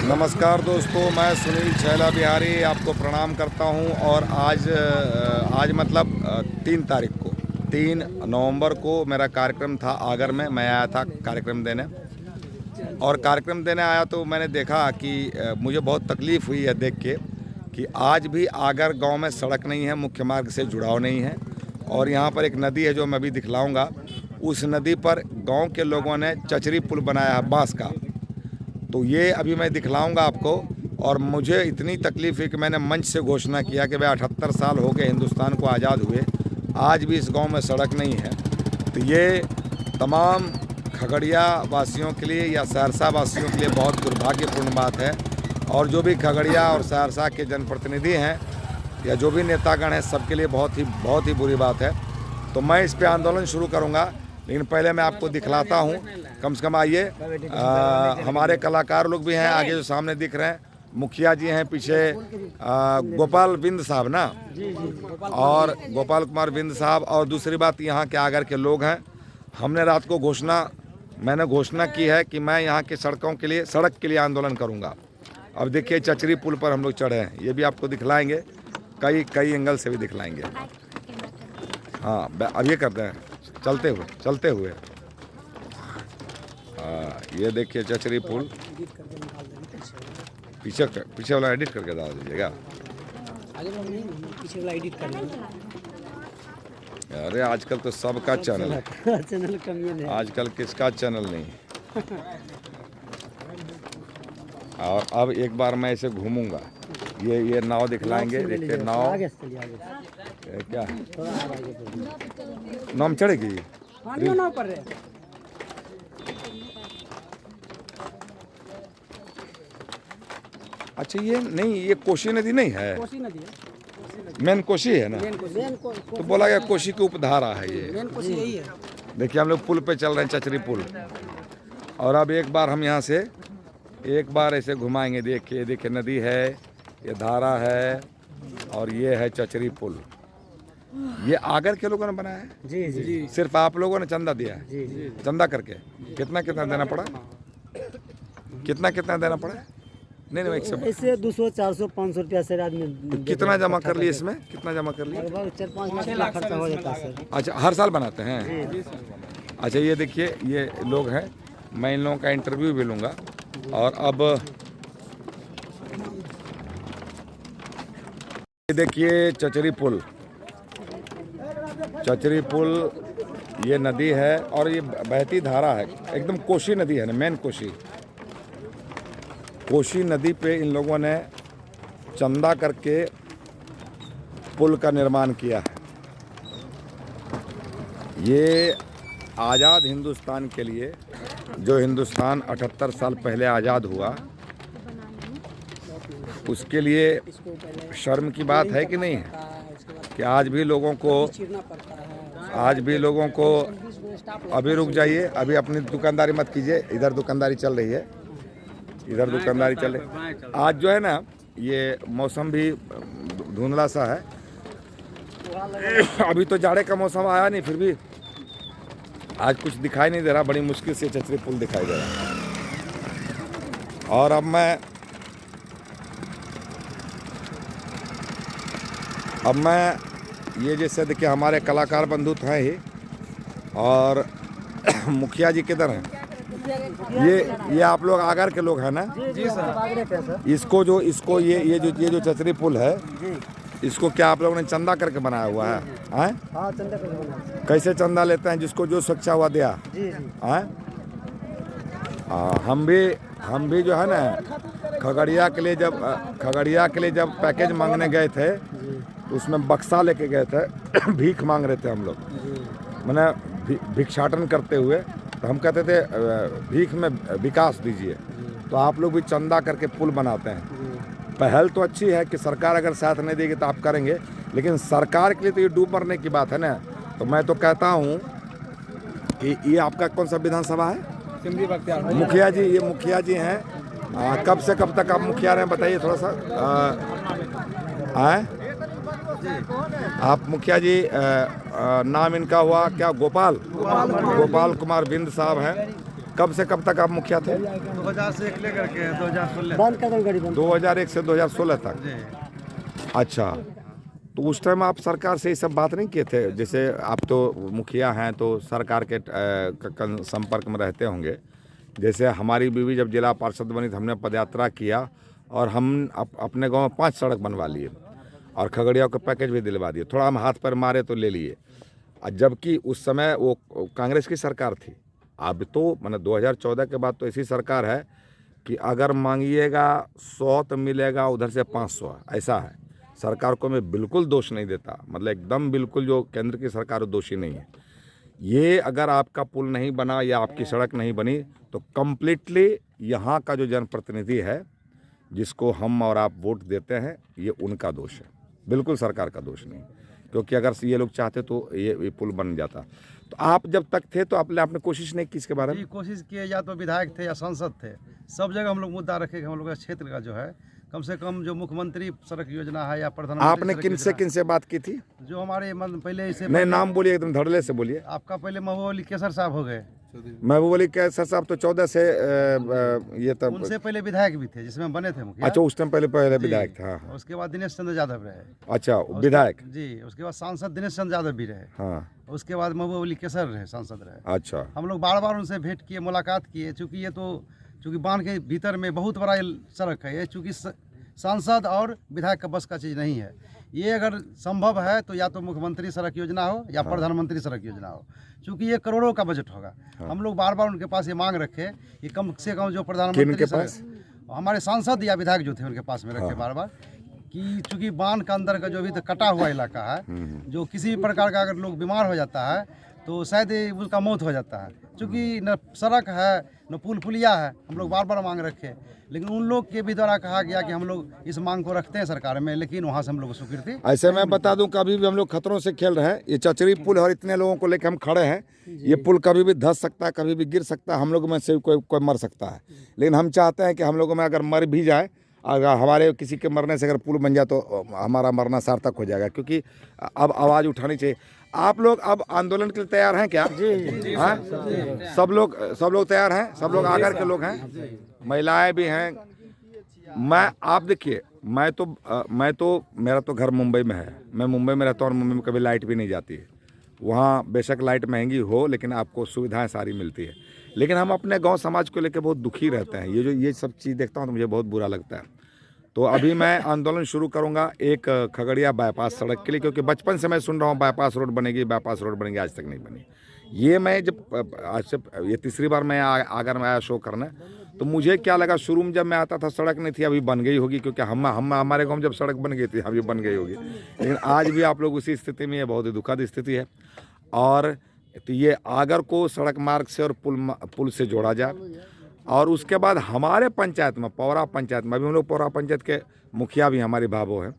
नमस्कार दोस्तों, मैं सुनील छैला बिहारी आपको प्रणाम करता हूं। और आज मतलब 3 तारीख को 3 नवंबर को मेरा कार्यक्रम था आगर में। मैं आया था कार्यक्रम देने, और कार्यक्रम देने आया तो मैंने देखा कि मुझे बहुत तकलीफ़ हुई है देख के कि आज भी आगर गांव में सड़क नहीं है, मुख्य मार्ग से जुड़ाव नहीं है। और यहाँ पर एक नदी है जो मैं अभी दिखलाऊँगा। उस नदी पर गाँव के लोगों ने चचरी पुल बनाया है बाँस का, तो ये अभी मैं दिखलाऊंगा आपको। और मुझे इतनी तकलीफ़ है कि मैंने मंच से घोषणा किया कि भाई 78 साल हो गए हिंदुस्तान को आज़ाद हुए, आज भी इस गांव में सड़क नहीं है। तो ये तमाम खगड़िया वासियों के लिए या सहरसा वासियों के लिए बहुत दुर्भाग्यपूर्ण बात है। और जो भी खगड़िया और सहरसा के जनप्रतिनिधि हैं या जो भी नेतागण हैं, सबके लिए बहुत ही बुरी बात है। तो मैं इस पे आंदोलन शुरू करूँगा, लेकिन पहले मैं आपको दिखलाता हूँ। कम से कम आइए, हमारे कलाकार लोग भी हैं आगे जो सामने दिख रहे हैं। मुखिया जी हैं पीछे, गोपाल बिंद साहब ना, और गोपाल कुमार बिंद साहब। और दूसरी बात, यहाँ के आगर के लोग हैं। हमने रात को मैंने घोषणा की है कि मैं यहाँ के सड़क के लिए आंदोलन करूँगा। अब देखिए चचरी पुल पर हम लोग चढ़े हैं, ये भी आपको दिखलाएंगे, कई एंगल से भी दिखलाएंगे। हाँ, अब ये करते हैं चलते हुए। ये देखिए चचरी पुल, पीछे वाला एडिट करके डाल दीजिएगा। पीछे वाला एडिट कर लेंगे। अरे आजकल तो सबका चैनल है, चैनल कमियन है। आजकल किसका चैनल नहीं। और अब एक बार मैं इसे घूमूंगा। ये नाव दिखलाएंगे, देखिए नाव आगे से चलिए, आगे से। क्या है, थोड़ा और आगे बढ़िए। नाम चढ़ेगी। पानी में नाव पर रहे। अच्छा ये नहीं, ये कोसी नदी नहीं है, कोसी नदी है, मेन कोसी है ना। तो बोला गया कोसी की उपधारा है ये। मेन कोसी यही है। देखिए हम लोग पुल पे चल रहे हैं, चचरी पुल। और अब एक बार हम यहाँ से एक बार ऐसे घुमाएंगे। देखिए नदी है, ये धारा है, और ये है चचरी पुल। ये आगर के लोगों ने बनाया है। जी जी। सिर्फ आप लोगों ने चंदा दिया है। जी। चंदा करके कितना देना पड़ा, कितना देना पड़ा? नहीं एक सब ऐसे 200, 400, 500 रुपया से आदमी। तो कितना जमा कर लिए इसमें, कितना जमा कर लिए? लगभग 4-5 लाख खर्चा हो जाता है सर। अच्छा, हर साल बनाते हैं। अच्छा ये देखिए, ये लोग हैं, मैं इन लोगों का इंटरव्यू भी लूँगा। और अब ये देखिए चचरी पुल, ये नदी है और ये बहती धारा है, एकदम कोसी नदी है ना, मेन कोसी नदी पे इन लोगों ने चंदा करके पुल का निर्माण किया है। ये आज़ाद हिंदुस्तान के लिए, जो हिंदुस्तान 78 साल पहले आज़ाद हुआ, उसके लिए शर्म की बात है कि नहीं है कि आज भी लोगों को अभी रुक जाइए, अभी अपनी दुकानदारी मत कीजिए। इधर दुकानदारी चल रही है, आज जो है ना, ये मौसम भी धुंधला सा है। अभी तो जाड़े का मौसम आया नहीं, फिर भी आज कुछ दिखाई नहीं दे रहा। बड़ी मुश्किल से चचरी पुल दिखाई दे रहा है। और अब मैं ये जैसे देखिए, हमारे कलाकार बंधु हैं ही। और मुखिया जी किधर हैं? ये आप लोग आगर के लोग हैं ना? जी सर। इसको ये जो चचरी पुल है, इसको क्या आप लोगों ने चंदा करके बनाया हुआ है? हाँ, चंदा करके बनाया। कैसे चंदा लेते हैं? जिसको जो स्वेच्छा हुआ दिया। जी। हम भी जो है ना, खगड़िया के लिए जब पैकेज मांगने गए थे, तो उसमें बक्सा लेके गए थे। भीख मांग रहे थे हम लोग, मैंने भिक्षाटन करते हुए। तो हम कहते थे भीख में विकास दीजिए। तो आप लोग भी चंदा करके पुल बनाते हैं। पहल तो अच्छी है कि सरकार अगर साथ नहीं देगी तो आप करेंगे, लेकिन सरकार के लिए तो ये डूब मरने की बात है ना। तो मैं तो कहता हूँ कि ये आपका कौन सा विधानसभा है? मुखिया जी, ये मुखिया जी हैं। कब से कब तक आप मुखिया रहे हैं, बताइए थोड़ा सा। आप मुखिया जी, नाम इनका हुआ क्या? गोपाल कुमार बिंद साहब हैं। कब से कब तक आप मुखिया थे? 2000 से एक लेकर के 2016 बंद कर दो गाड़ी बंद 2001 से 2016 तक। जी। अच्छा, तो उस टाइम आप सरकार से ये सब बात नहीं किए थे? जैसे आप तो मुखिया हैं तो सरकार के संपर्क में रहते होंगे। जैसे हमारी बीवी जब जिला पार्षद बनी तो हमने पदयात्रा किया और हम अपने गांव में 5 सड़क बनवा लिए और खगड़िया को पैकेज भी दिलवा दिए। थोड़ा हम हाथ पर मारे तो ले लिए, जबकि उस समय वो कांग्रेस की सरकार थी। अब तो मैंने 2014 के बाद तो ऐसी सरकार है कि अगर मांगिएगा 100 तो मिलेगा उधर से 500, ऐसा है। सरकार को मैं बिल्कुल दोष नहीं देता, मतलब एकदम बिल्कुल जो केंद्र की सरकार वो दोषी नहीं है। ये अगर आपका पुल नहीं बना या आपकी सड़क नहीं बनी तो कम्प्लीटली यहाँ का जो जनप्रतिनिधि है जिसको हम और आप वोट देते हैं ये उनका दोष है, बिल्कुल सरकार का दोष नहीं। क्योंकि अगर ये लोग चाहते तो ये पुल बन जाता। तो आप जब तक थे तो आपने कोशिश नहीं की इसके बारे में? जी, कोशिश किए, या तो विधायक थे या सांसद थे, सब जगह हम लोग मुद्दा रखे कि हम लोग का क्षेत्र का जो है कम से कम जो मुख्यमंत्री सड़क योजना है या प्रधानमंत्री आपने सड़क किन से योजना बात की थी? जो हमारे पहले इसे नहीं, नाम बोलिए, एकदम धड़ल्ले से बोलिए। आपका पहले महबूब अली केसर साहब हो गए, महबूब अली कैसर साहब तो 14 से ये तब। उनसे पहले विधायक भी थे जिसमें बने थे मुखिया। अच्छा, उस टाइम पहले जी। विधायक था। हाँ। उसके बाद दिनेश चंद्र यादव रहे। अच्छा, विधायक। जी, उसके बाद सांसद दिनेश चंद्र यादव भी रहे। हाँ। उसके बाद महबूब अली केसर रहे, सांसद रहे। अच्छा। हम लोग बार बार उनसे भेंट किए, मुलाकात किए, चूँकि ये तो चूँकि बांध के भीतर में बहुत बड़ा ये सड़क है, ये चूँकि सांसद और विधायक का बस का चीज़ नहीं है। ये अगर संभव है तो या तो मुख्यमंत्री सड़क योजना हो या प्रधानमंत्री सड़क योजना हो, चूँकि ये करोड़ों का बजट होगा। हम लोग बार बार उनके पास ये मांग रखे कि कम से कम जो प्रधानमंत्री हमारे सांसद या विधायक जो थे उनके पास में रखे बार बार कि चूँकि बांध का अंदर का जो भी कटा हुआ इलाका है, जो किसी भी प्रकार का अगर लोग बीमार हो जाता है तो शायद उसका मौत हो जाता है। चूँकि न सड़क है न पुल पुलिया है, हम लोग बार बार मांग रखे, लेकिन उन लोग के भी द्वारा कहा गया कि हम लोग इस मांग को रखते हैं सरकार में, लेकिन वहाँ से हम लोग को स्वीकृति। ऐसे मैं बता दूं, कभी भी हम लोग खतरों से खेल रहे हैं। ये चचरी पुल और इतने लोगों को लेकर हम खड़े हैं, ये पुल कभी भी धंस सकता है, कभी भी गिर सकता है, हम लोगों में से कोई मर सकता है। लेकिन हम चाहते हैं कि हम लोगों में अगर मर भी जाए, अगर हमारे किसी के मरने से अगर पुल बन जाए तो हमारा मरना सार्थक हो जाएगा, क्योंकि अब आवाज़ उठानी चाहिए। आप लोग अब आंदोलन के लिए तैयार हैं क्या? जी। हाँ, सब लोग तैयार हैं, सब लोग आगर के लोग हैं, महिलाएं भी हैं। आप देखिए, मैं तो मेरा तो घर मुंबई में है, मैं मुंबई में रहता हूँ और मुंबई में कभी लाइट भी नहीं जाती है। वहाँ बेशक लाइट महंगी हो लेकिन आपको सुविधाएं सारी मिलती है। लेकिन हम अपने गांव समाज को लेकर बहुत दुखी रहते हैं। ये सब चीज़ देखता हूँ तो मुझे बहुत बुरा लगता है। तो अभी मैं आंदोलन शुरू करूंगा एक खगड़िया बाईपास सड़क के लिए, क्योंकि बचपन से मैं सुन रहा हूँ बाईपास रोड बनेगी, आज तक नहीं बनी। ये मैं जब आज से ये तीसरी बार मैं आगर में आया शो करना, तो मुझे क्या लगा, शुरू में जब मैं आता था सड़क नहीं थी, अभी बन गई होगी, क्योंकि हमारे गाँव में जब सड़क बन गई थी अभी बन गई होगी। लेकिन आज भी आप लोग उसी स्थिति में, ये बहुत ही दुखद स्थिति है। और तो ये आगर को सड़क मार्ग से और पुल से जोड़ा जाए। और उसके बाद हमारे पंचायत में, पौरा पंचायत में, अभी हम लोग पौरा पंचायत के मुखिया भी हमारी भाभो हैं।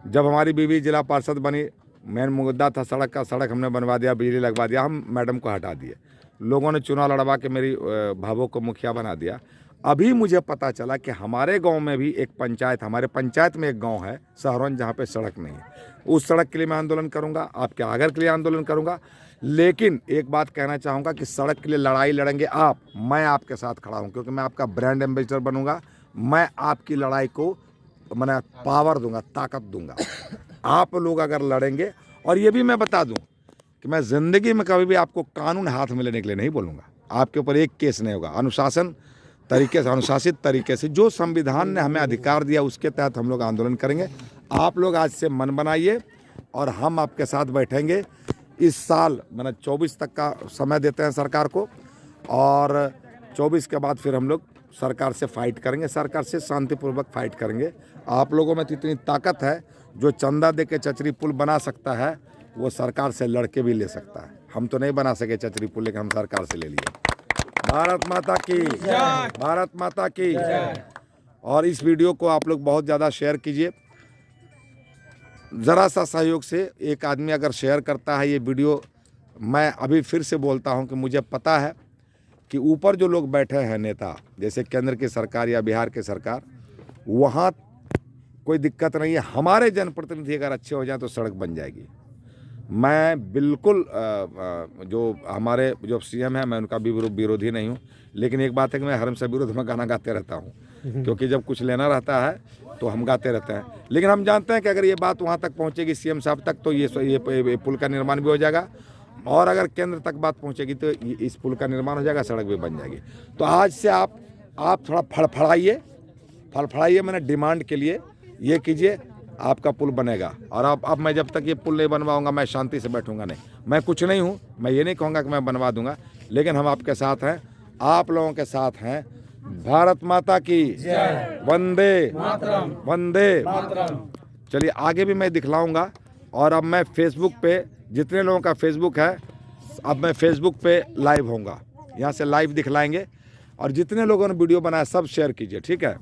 जब हमारी बीवी जिला पार्षद बनी, मेन मुद्दा था सड़क का, सड़क हमने बनवा दिया, बिजली लगवा दिया, हम मैडम को हटा दिए। लोगों ने चुनाव लड़वा के मेरी भाभो को मुखिया बना दिया। अभी मुझे पता चला कि हमारे गांव में भी एक पंचायत, हमारे पंचायत में एक गांव है सहरवन, जहां पे सड़क नहीं है। उस सड़क के लिए मैं आंदोलन करूंगा, आपके आगर के लिए आंदोलन करूंगा। लेकिन एक बात कहना चाहूँगा कि सड़क के लिए लड़ाई लड़ेंगे आप, मैं आपके साथ खड़ा हूँ, क्योंकि मैं आपका ब्रांड एम्बेसडर बनूंगा। मैं आपकी लड़ाई को मैंने पावर दूंगा, ताकत दूंगा। आप लोग अगर लड़ेंगे, और ये भी मैं बता दूं कि मैं ज़िंदगी में कभी भी आपको कानून हाथ में लेने के लिए नहीं बोलूँगा। आपके ऊपर एक केस नहीं होगा। अनुशासित तरीके से जो संविधान ने हमें अधिकार दिया उसके तहत हम लोग आंदोलन करेंगे। आप लोग आज से मन बनाइए और हम आपके साथ बैठेंगे। इस साल मैंने 24 तक का समय देते हैं सरकार को, और 24 के बाद फिर हम लोग सरकार से फाइट करेंगे, सरकार से शांतिपूर्वक फाइट करेंगे। आप लोगों में तो इतनी ताकत है, जो चंदा दे के चचरी पुल बना सकता है वो सरकार से लड़के भी ले सकता है। हम तो नहीं बना सके चचरी पुल, लेकिन हम सरकार से ले लिए। भारत माता की जय, भारत माता की जय। और इस वीडियो को आप लोग बहुत ज़्यादा शेयर कीजिए। ज़रा सा सहयोग से एक आदमी अगर शेयर करता है ये वीडियो, मैं अभी फिर से बोलता हूं कि मुझे पता है कि ऊपर जो लोग बैठे हैं नेता, जैसे केंद्र की सरकार या बिहार की सरकार, वहाँ कोई दिक्कत नहीं है। हमारे जनप्रतिनिधि अगर अच्छे हो जाए तो सड़क बन जाएगी। मैं बिल्कुल जो हमारे जो सीएम है मैं उनका भी विरोधी नहीं हूँ, लेकिन एक बात है कि मैं हरम से विरोध में गाना गाते रहता हूँ, क्योंकि जब कुछ लेना रहता है तो हम गाते रहते हैं। लेकिन हम जानते हैं कि अगर ये बात वहाँ तक पहुँचेगी सीएम साहब तक तो ये पुल का निर्माण भी हो जाएगा, और अगर केंद्र तक बात पहुँचेगी तो इस पुल का निर्माण हो जाएगा, सड़क भी बन जाएगी। तो आज से आप थोड़ा फड़फड़ाइए, मैंने डिमांड के लिए ये कीजिए, आपका पुल बनेगा। और अब मैं जब तक ये पुल नहीं बनवाऊंगा मैं शांति से बैठूंगा नहीं। मैं कुछ नहीं हूँ, मैं ये नहीं कहूँगा कि मैं बनवा दूंगा, लेकिन हम आपके साथ हैं, आप लोगों के साथ हैं। भारत माता की जय, वंदे मातरम, वंदे मातरम। चलिए आगे भी मैं दिखलाऊंगा। और अब मैं फेसबुक पे, जितने लोगों का फेसबुक है, अब मैं फेसबुक पे लाइव होऊंगा, यहाँ से लाइव दिखलाएंगे। और जितने लोगों ने वीडियो बनाया सब शेयर कीजिए, ठीक है।